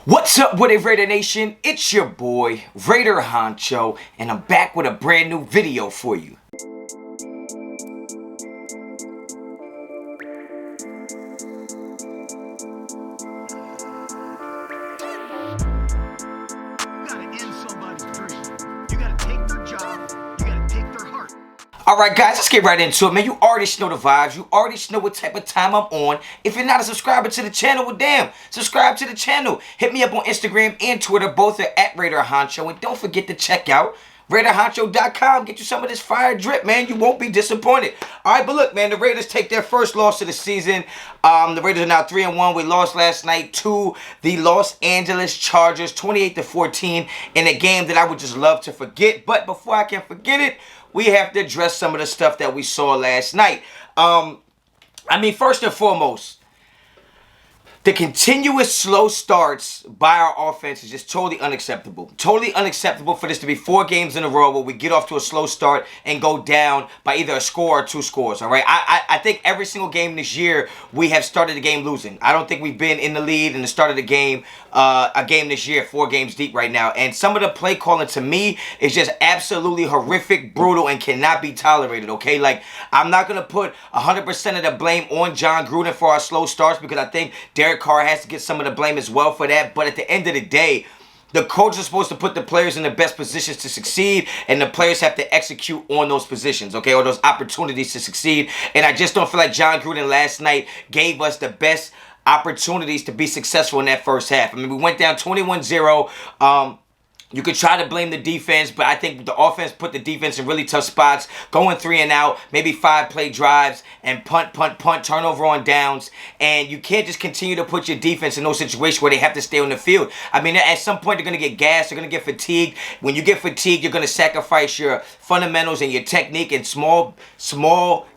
What's up with it, Raider Nation? It's your boy, Raider Honcho, and I'm back with a brand new video for you. Alright guys, let's get right into it, man. You already know the vibes. You already know what type of time I'm on. If you're not a subscriber to the channel, well damn, subscribe to the channel. Hit me up on Instagram and Twitter. Both are at Raider Honcho. And don't forget to check out Raiderhoncho.com. Get you some of this fire drip, man. You won't be disappointed. Alright, but look, man, the Raiders take their first loss of the season. The Raiders are now 3-1. We lost last night to the Los Angeles Chargers, 28-14, in a game that I would just love to forget. But before I can forget it, we have to address some of the stuff that we saw last night. First and foremost, the continuous slow starts by our offense is just totally unacceptable. Totally unacceptable for this to be 4 games in a row where we get off to a slow start and go down by either a score or 2 scores, all right? I think every single game this year we have started the game losing. I don't think we've been in the lead in the start of the game, a game this year, 4 games deep right now. And some of the play calling to me is just absolutely horrific, brutal, and cannot be tolerated, okay? Like, I'm not going to put 100% of the blame on John Gruden for our slow starts because I think Derek Carr has to get some of the blame as well for that. But at the end of the day, the coach is supposed to put the players in the best positions to succeed, and the players have to execute on those positions, okay, or those opportunities to succeed. And I just don't feel like John Gruden last night gave us the best opportunities to be successful in that first half. I mean, we went down 21-0. You could try to blame the defense, but I think the offense put the defense in really tough spots. Going 3 and out, maybe 5 play drives, and punt, turnover on downs. And you can't just continue to put your defense in those situations where they have to stay on the field. I mean, at some point, they're going to get gassed. They're going to get fatigued. When you get fatigued, you're going to sacrifice your fundamentals and your technique, and small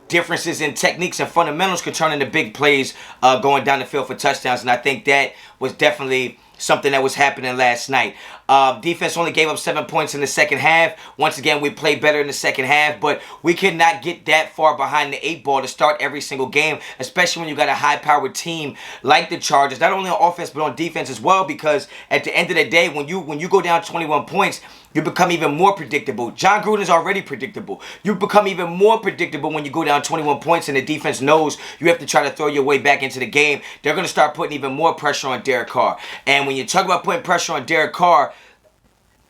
differences in techniques and fundamentals could turn into big plays going down the field for touchdowns. And I think that was definitely something that was happening last night. Defense only gave up 7 points in the second half. Once again, we played better in the second half, but we could not get that far behind the 8 ball to start every single game, especially when you got a high-powered team like the Chargers, not only on offense but on defense as well, because at the end of the day, when you go down 21 points, you become even more predictable. John Gruden is already predictable. You become even more predictable when you go down 21 points and the defense knows you have to try to throw your way back into the game. They're going to start putting even more pressure on Derek Carr. And when you talk about putting pressure on Derek Carr,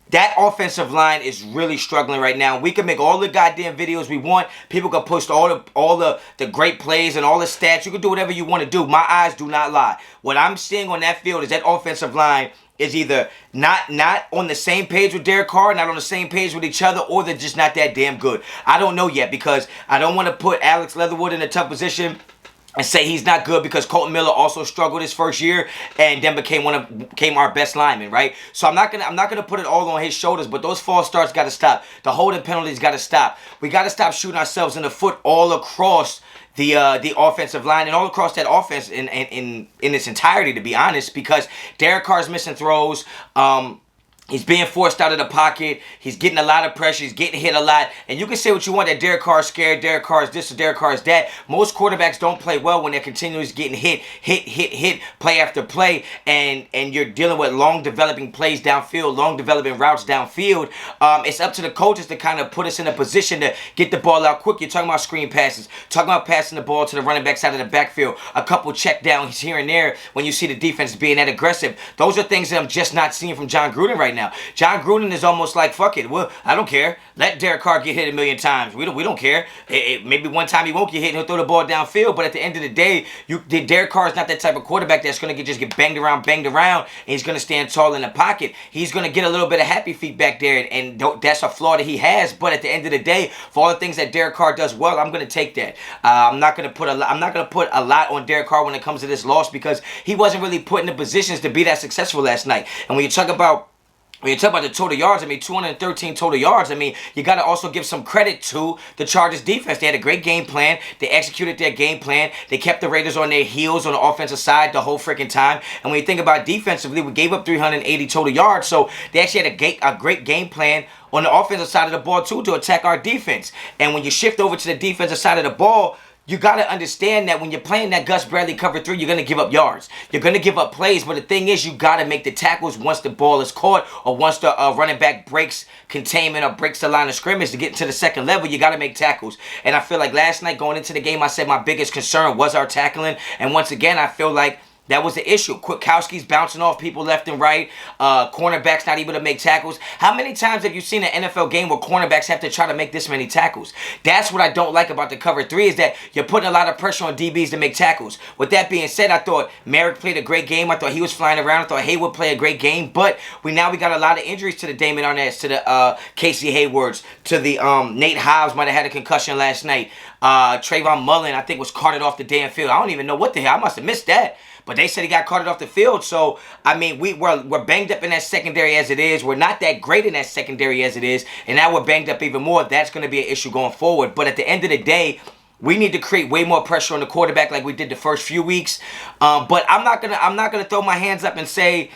that offensive line is really struggling right now. We can make all the goddamn videos we want. People can post all the great plays and all the stats. You can do whatever you want to do. My eyes do not lie. What I'm seeing on that field is that offensive line is either not on the same page with Derek Carr, not on the same page with each other, or they're just not that damn good. I don't know yet because I don't want to put Alex Leatherwood in a tough position and say he's not good because Colton Miller also struggled his first year and then became our best lineman, right? So I'm not gonna put it all on his shoulders, but those false starts got to stop. The holding penalties got to stop. We got to stop shooting ourselves in the foot all across the offensive line and all across that offense in its entirety, to be honest, because Derek Carr's missing throws. He's being forced out of the pocket. He's getting a lot of pressure. He's getting hit a lot. And you can say what you want that Derek Carr is scared, Derek Carr is this, or Derek Carr is that. Most quarterbacks don't play well when they're continuously getting hit, play after play, and you're dealing with long developing plays downfield, long developing routes downfield. It's up to the coaches to kind of put us in a position to get the ball out quick. You're talking about screen passes, talking about passing the ball to the running back side of the backfield, a couple check downs here and there when you see the defense being that aggressive. Those are things that I'm just not seeing from John Gruden right now. John Gruden is almost like, fuck it, well, I don't care. Let Derek Carr get hit 1,000,000 times. We don't care. Maybe one time he won't get hit and he'll throw the ball downfield, but at the end of the day, Derek Carr is not that type of quarterback that's going to just get banged around, and he's going to stand tall in the pocket. He's going to get a little bit of happy feet back there, and that's a flaw that he has, but at the end of the day, for all the things that Derek Carr does well, I'm going to take that. I'm not going to put a lot on Derek Carr when it comes to this loss because he wasn't really put in the positions to be that successful last night. And when you talk about the total yards, 213 total yards, you got to also give some credit to the Chargers defense. They had a great game plan. They executed their game plan. They kept the Raiders on their heels on the offensive side the whole freaking time. And when you think about defensively, we gave up 380 total yards. So they actually had a great game plan on the offensive side of the ball, too, to attack our defense. And when you shift over to the defensive side of the ball, you got to understand that when you're playing that Gus Bradley cover 3, you're going to give up yards. You're going to give up plays, but the thing is, you got to make the tackles once the ball is caught or once the running back breaks containment or breaks the line of scrimmage to get into the second level. You got to make tackles. And I feel like last night going into the game, I said my biggest concern was our tackling. And once again, I feel like that was the issue. Kwiatkowski's bouncing off people left and right. Cornerbacks not able to make tackles. How many times have you seen an NFL game where cornerbacks have to try to make this many tackles? That's what I don't like about the cover 3 is that you're putting a lot of pressure on DBs to make tackles. With that being said, I thought Merrick played a great game. I thought he was flying around. I thought Hayward played a gregreat game. But we got a lot of injuries to the Damon Arnetts, to the Casey Haywards, to the Nate Hobbs might have had a concussion last night. Trayvon Mullen, I think, was carted off the damn field. I don't even know what the hell. I must have missed that. But they said he got carted off the field. So, I mean, we're banged up in that secondary as it is. We're not that great in that secondary as it is. And now we're banged up even more. That's going to be an issue going forward. But at the end of the day, we need to create way more pressure on the quarterback like we did the first few weeks. But I'm not gonna throw my hands up and say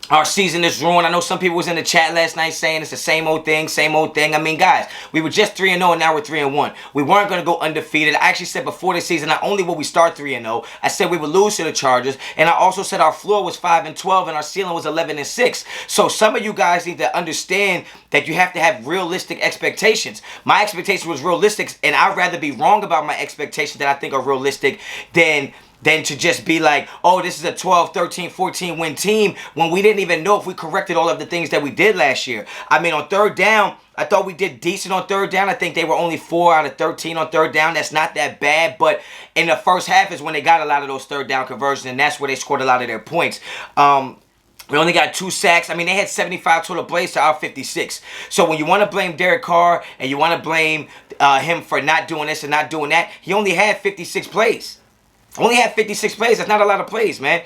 our season is ruined. I know some people was in the chat last night saying it's the same old thing, same old thing. I mean, guys, we were just 3-0 and now we're 3-1. We weren't going to go undefeated. I actually said before the season, not only will we start 3-0, I said we would lose to the Chargers, and I also said our floor was 5-12 and our ceiling was 11-6. So some of you guys need to understand that you have to have realistic expectations. My expectation was realistic, and I'd rather be wrong about my expectations that I think are realistic than to just be like, oh, this is a 12, 13, 14 win team when we didn't even know if we corrected all of the things that we did last year. I mean, on third down, I thought we did decent on third down. I think they were only 4 out of 13 on third down. That's not that bad, but in the first half is when they got a lot of those third down conversions, and that's where they scored a lot of their points. We only got 2 sacks. I mean, they had 75 total plays to our 56. So when you want to blame Derek Carr and you want to blame him for not doing this and not doing that, he only had 56 plays. Only had 56 plays. That's not a lot of plays, man.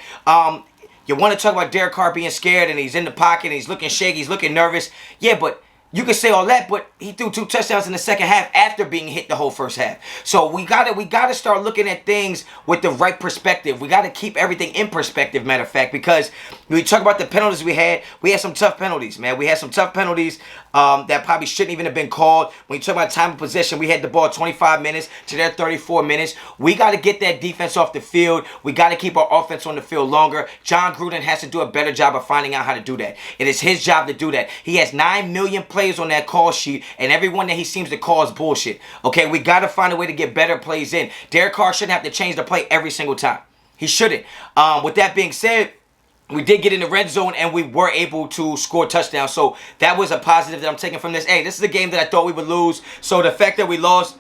You want to talk about Derek Carr being scared and he's in the pocket and he's looking shaky, he's looking nervous. Yeah, but you can say all that, but he threw 2 touchdowns in the second half after being hit the whole first half. So we gotta start looking at things with the right perspective. We gotta keep everything in perspective, matter of fact, because when we talk about the penalties we had some tough penalties, man. We had some tough penalties that probably shouldn't even have been called. When you talk about time of possession, we had the ball 25 minutes to their 34 minutes. We got to get that defense off the field. We got to keep our offense on the field longer. John Gruden has to do a better job of finding out how to do that. It is his job to do that. He has 9 million plays on that call sheet, and everyone that he seems to call is bullshit. Okay, we got to find a way to get better plays in. Derek Carr shouldn't have to change the play every single time. He shouldn't. With that being said, we did get in the red zone and we were able to score touchdowns. So that was a positive that I'm taking from this. Hey, this is a game that I thought we would lose. So the fact that we lost,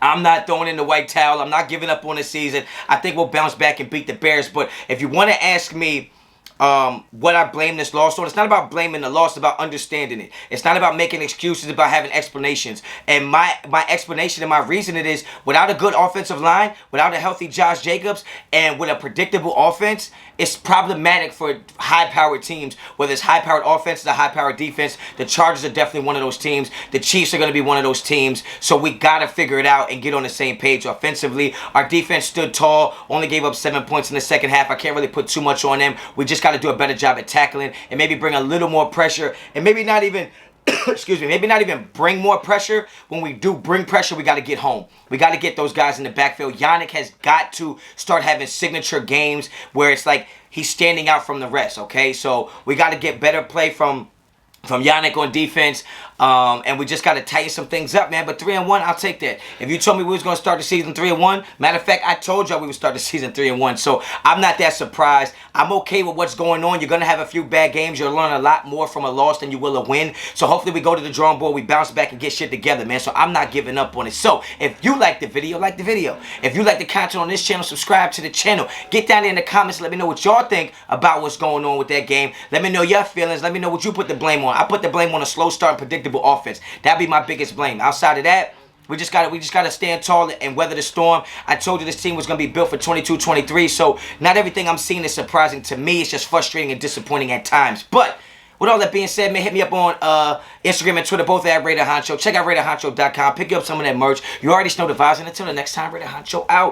I'm not throwing in the white towel. I'm not giving up on the season. I think we'll bounce back and beat the Bears. But if you want to ask me what I blame this loss on, it's not about blaming the loss, it's about understanding it. It's not about making excuses, it's about having explanations. And my explanation and my reason it is, without a good offensive line, without a healthy Josh Jacobs, and with a predictable offense, it's problematic for high-powered teams, whether it's high-powered offense or high-powered defense. The Chargers are definitely one of those teams. The Chiefs are going to be one of those teams. So we got to figure it out and get on the same page offensively. Our defense stood tall, only gave up 7 points in the second half. I can't really put too much on them. We just got to do a better job at tackling and maybe bring a little more pressure and maybe not even excuse me, maybe not even bring more pressure. When we do bring pressure, we got to get home. We got to get those guys in the backfield. Yannick has got to start having signature games where it's like he's standing out from the rest, okay? So we got to get better play from Yannick on defense, and we just got to tighten some things up, man. But 3-1, I'll take that. If you told me we was going to start the season 3-1, matter of fact, I told y'all we would start the season 3-1, so I'm not that surprised. I'm okay with what's going on. You're going to have a few bad games. You'll learn a lot more from a loss than you will a win. So hopefully we go to the drawing board, we bounce back and get shit together, man. So I'm not giving up on it. So if you like the video, like the video. If you like the content on this channel, subscribe to the channel. Get down there in the comments. Let me know what y'all think about what's going on with that game. Let me know your feelings. Let me know what you put the blame on. I put the blame on a slow start and predictable offense. That'd be my biggest blame. Outside of that, we just gotta stand tall and weather the storm. I told you this team was gonna be built for 22-23, so not everything I'm seeing is surprising to me. It's just frustrating and disappointing at times. But with all that being said, man, hit me up on Instagram and Twitter, both at Raider Honcho. Check out RaiderHoncho.com. Pick up some of that merch. You already know the vibes. And until the next time, Raider Honcho out.